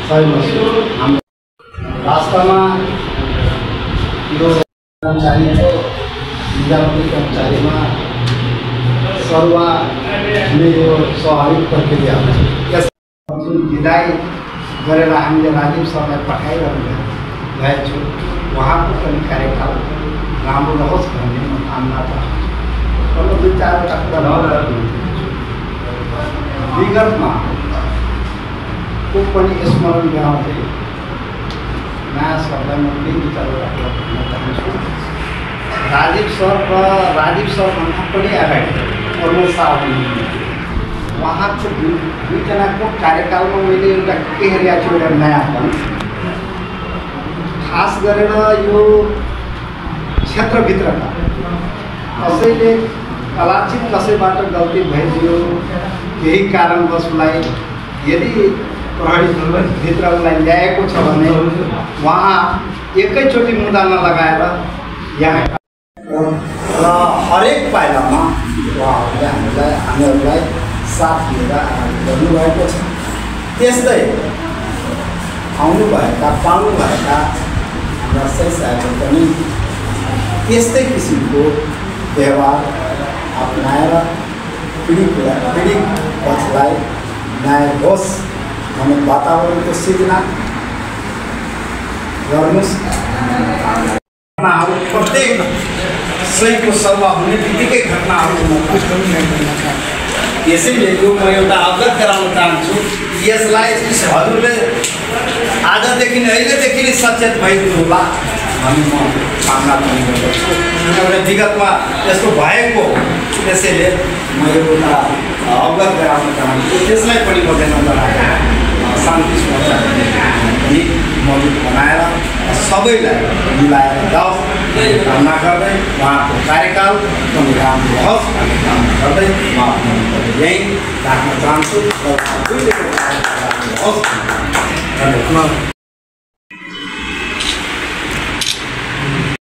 हाम्रो राष्ट्रमा यो कर्मचारीको निजामती कर्मचारीमा सरुवा हुने यो स्वाभाविक प्रक्रिया हो। यस विदाई गरेर हामीले राजीव सरलाई पठाइरहनु भएको छु। उहाँको पनि कार्यकाल राम्रो रहोस् भन्ने म कामना गर्छु। अब 2-4 कुरा विगतमा को पनि स्मरण गराउँदै नयाँ सरलाई म केही विचारवटा भन्न चाहन्छु। राजीव सरभन्दा पनि अगाडि प्रमोद शाह उहाँको दुईजनाको कार्यकालमा मैले एउटा के हेरेको छु, एउटा नयाँपन। खास गरेर यो क्षेत्रभित्रका कसैले कलाचित कसैबाट गल्ती भइदियो, केही कारणवशलाई यदि प्रहरीभित्र उसलाई ल्याएको छ भने उहाँ एकैचोटि मुद्दा नलगाएर यहाँ र हरेक पाइलामा उहाँहरूले हामीहरूलाई साथ दिएर गर्नुभएको छ। त्यस्तै आउनुभएका पाउनुभएका हाम्रा साथीहरू पनि त्यस्तै किसिमको व्यवहार अपनाएर पीडित पक्षलाई न्याय होस् भन्ने वातावरणको सिर्जना गर्नुहोस्। प्रत्येक सहीको सल्लाह हुने बित्तिकै घटनाहरू यसैले यो म एउटा अवगत गराउन चाहन्छु। यसलाई हजुरले आजदेखि अहिलेदेखि नै सचेत भइदिनु होला भन्ने म कामना पनि गर्दछु। किनभने विगतमा यस्तो भएको त्यसैले म एउटा अवगत गराउन चाहन्छु। त्यसलाई पनि म नगराएर शान्ति सुरक्षा पनि मौजूद बनाएर सबैलाई मिलाएर जाओस् कामना गर्दै उहाँको कार्यकाल पनि राम्रो होस् भन्ने कामना गर्दै म यहीँ राख्न चाहन्छु।